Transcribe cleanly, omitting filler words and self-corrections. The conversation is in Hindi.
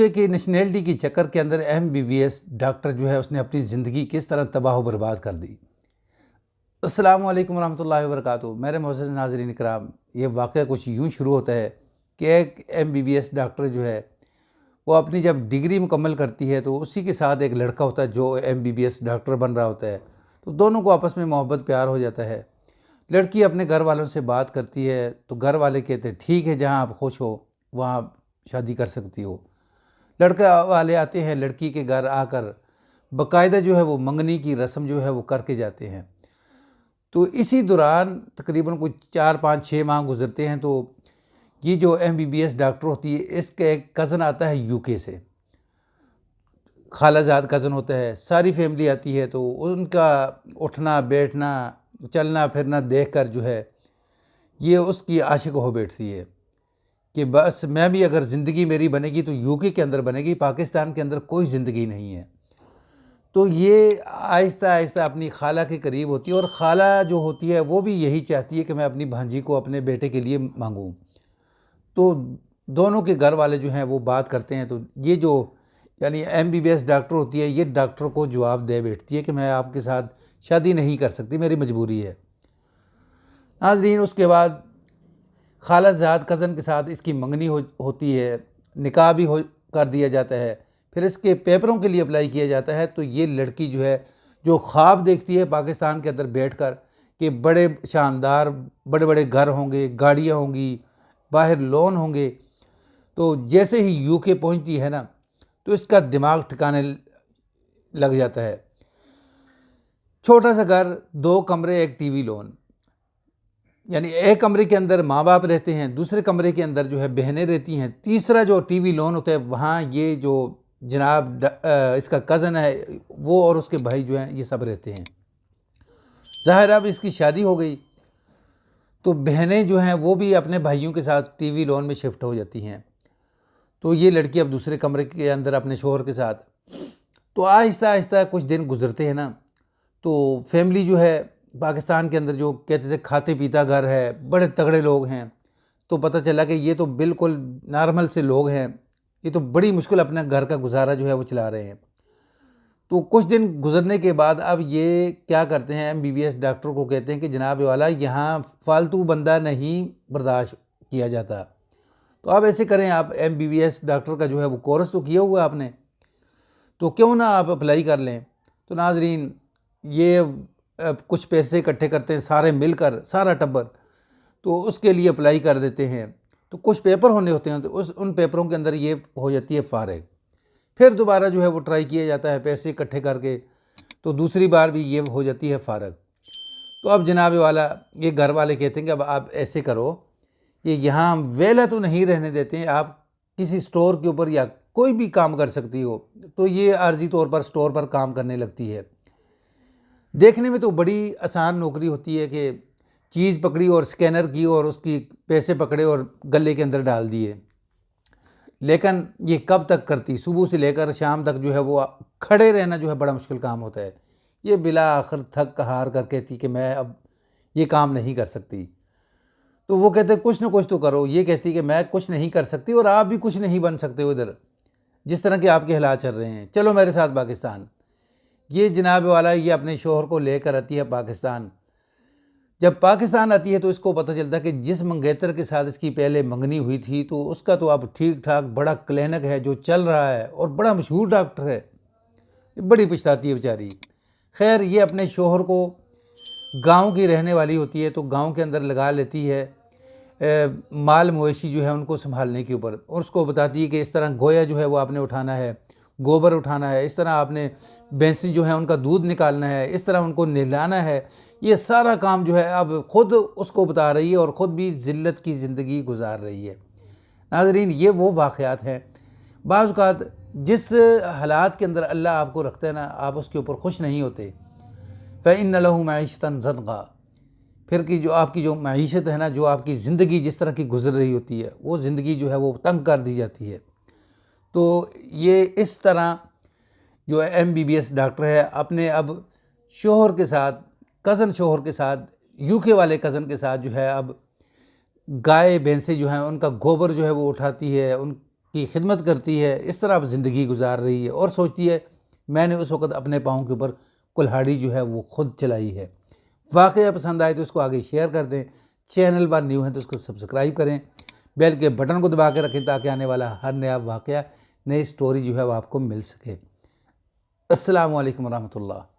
कि नेशनैलिटी की चक्कर के अंदर एमबीबीएस डॉक्टर जो है उसने अपनी ज़िंदगी किस तरह तबाह बर्बाद कर दी। अस्सलाम वालेकुम रहमतुल्लाहि व बरकातुहू। मेरे मोअज़्ज़ज़ नाज़रीन इकराम, ये वाक़या कुछ यूँ शुरू होता है कि एक एमबीबीएस डॉक्टर जो है वो अपनी जब डिग्री मुकम्मल करती है तो उसी के साथ एक लड़का होता है जो एमबीबीएस डॉक्टर बन रहा होता है। तो दोनों को आपस में मोहब्बत प्यार हो जाता है। लड़की अपने घर वालों से बात करती है तो घर वाले कहते हैं ठीक है, जहाँ आप खुश हो वहाँ शादी कर सकती हो। लड़का वाले आते हैं लड़की के घर आकर बाकायदा जो है वो मंगनी की रस्म जो है वो करके जाते हैं। तो इसी दौरान तकरीबन कुछ 4-5-6 माह गुजरते हैं तो ये जो एमबीबीएस डॉक्टर होती है इसका एक कज़न आता है यूके से, खालाजाद कज़न होता है। सारी फैमिली आती है तो उनका उठना बैठना चलना फिरना देख कर जो है ये उसकी आशिक हो बैठती है कि बस मैं भी अगर ज़िंदगी मेरी बनेगी तो यूके के अंदर बनेगी, पाकिस्तान के अंदर कोई ज़िंदगी नहीं है। तो ये आहिस्ता आहिस्ता अपनी खाला के करीब होती है और खाला जो होती है वो भी यही चाहती है कि मैं अपनी भांजी को अपने बेटे के लिए मांगूँ। तो दोनों के घर वाले जो हैं वो बात करते हैं तो ये जो यानी एमबीबीएस डॉक्टर होती है ये डॉक्टर को जवाब दे बैठती है कि मैं आपके साथ शादी नहीं कर सकती, मेरी मजबूरी है। नाज़रीन, उसके बाद खालाजाद कज़न के साथ इसकी मंगनी होती है, निकाह भी कर दिया जाता है। फिर इसके पेपरों के लिए अप्लाई किया जाता है। तो ये लड़की जो है जो ख्वाब देखती है पाकिस्तान के अंदर बैठकर कि बड़े शानदार बड़े बड़े घर होंगे, गाड़ियाँ होंगी, बाहर लोन होंगे, तो जैसे ही यूके पहुंचती है ना तो इसका दिमाग ठिकाने लग जाता है। छोटा सा घर, 2 कमरे, एक टीवी लोन, यानी एक कमरे के अंदर माँ बाप रहते हैं, दूसरे कमरे के अंदर जो है बहनें रहती हैं, तीसरा जो टीवी लोन होता है वहाँ ये जो जनाब इसका कज़न है वो और उसके भाई जो हैं ये सब रहते हैं। ज़ाहिर अब इसकी शादी हो गई तो बहनें जो हैं वो भी अपने भाइयों के साथ टीवी लोन में शिफ्ट हो जाती हैं। तो ये लड़की अब दूसरे कमरे के अंदर अपने शोहर के साथ। तो आहिस्ता आहिस्ता कुछ दिन गुजरते हैं ना तो फैमिली जो है पाकिस्तान के अंदर जो कहते थे खाते पीता घर है, बड़े तगड़े लोग हैं, तो पता चला कि ये तो बिल्कुल नॉर्मल से लोग हैं, ये तो बड़ी मुश्किल अपना घर का गुजारा जो है वो चला रहे हैं। तो कुछ दिन गुजरने के बाद अब ये क्या करते हैं, एमबीबीएस डॉक्टर को कहते हैं कि जनाब वाला यहाँ फालतू बंदा नहीं बर्दाश्त किया जाता, तो आप ऐसे करें, आप एमबीबीएस डॉक्टर का जो है वो कोर्स तो किया हुआ आपने, तो क्यों ना आप अप्लाई कर लें। तो नाजरीन, ये कुछ पैसे इकट्ठे करते हैं सारे मिलकर, सारा टब्बर, तो उसके लिए अप्लाई कर देते हैं। तो कुछ पेपर होने होते हैं तो उन पेपरों के अंदर ये हो जाती है फारिग। फिर दोबारा जो है वो ट्राई किया जाता है पैसे इकट्ठे करके, तो दूसरी बार भी ये हो जाती है फारिग। तो अब जनाब वाला ये घर वाले कहते हैं कि अब आप ऐसे करो कि यहाँ हम वेला तो नहीं रहने देते हैं, आप किसी स्टोर के ऊपर या कोई भी काम कर सकती हो। तो ये आर्जी तौर पर स्टोर पर काम करने लगती है। देखने में तो बड़ी आसान नौकरी होती है कि चीज़ पकड़ी और स्कैनर की और उसकी पैसे पकड़े और गले के अंदर डाल दिए, लेकिन ये कब तक करती, सुबह से लेकर शाम तक जो है वो खड़े रहना जो है बड़ा मुश्किल काम होता है। ये बिला आखिर थक हार कर कहती कि मैं अब ये काम नहीं कर सकती। तो वो कहते कुछ ना कुछ तो करो। ये कहती कि मैं कुछ नहीं कर सकती और आप भी कुछ नहीं बन सकते हो इधर, जिस तरह के आपके हालात चल रहे हैं, चलो मेरे साथ पाकिस्तान। ये जनाब वाला ये अपने शोहर को लेकर आती है पाकिस्तान। जब पाकिस्तान आती है तो इसको पता चलता है कि जिस मंगेतर के साथ इसकी पहले मंगनी हुई थी तो उसका तो अब ठीक ठाक बड़ा क्लिनिक है जो चल रहा है और बड़ा मशहूर डॉक्टर है। बड़ी पछताती है बेचारी। खैर, ये अपने शोहर को, गांव की रहने वाली होती है तो गांव के अंदर लगा लेती है माल मवेशी जो है उनको संभालने के ऊपर, और उसको बताती है कि इस तरह गोया जो है वो आपने उठाना है, गोबर उठाना है, इस तरह आपने भैंसें जो है उनका दूध निकालना है, इस तरह उनको नहलाना है। ये सारा काम जो है अब खुद उसको बता रही है और ख़ुद भी ज़िल्लत की ज़िंदगी गुजार रही है। नाज़रीन, ये वो वाक़यात हैं बाज़ औक़ात जिस हालात के अंदर अल्लाह आपको रखता है ना, आप उसके ऊपर खुश नहीं होते। फ़इन्न लहू मईशतन ज़न्क़ा, फिर की जो आपकी जो मईशत है ना, जो आपकी ज़िंदगी जिस तरह की गुजर रही होती है वो ज़िंदगी जो है वो तंग कर दी जाती है। तो ये इस तरह जो एमबीबीएस डॉक्टर है अपने अब शोहर के साथ, कज़न शोहर के साथ, यूके वाले कज़न के साथ जो है अब गाय भैंसे जो हैं उनका गोबर जो है वो उठाती है, उन की खिदमत करती है, इस तरह अब ज़िंदगी गुजार रही है और सोचती है मैंने उस वक़्त अपने पाँव के ऊपर कुल्हाड़ी जो है वो खुद चलाई है। वाक़या पसंद आए तो उसको आगे शेयर कर दें, चैनल पर न्यू है तो उसको सब्सक्राइब करें, बेल के बटन को दबा के रखें ताकि आने वाला हर नया वाक़या, नई स्टोरी जो है वो आपको मिल सके। अस्सलामु अलैकुम रहमतुल्लाह।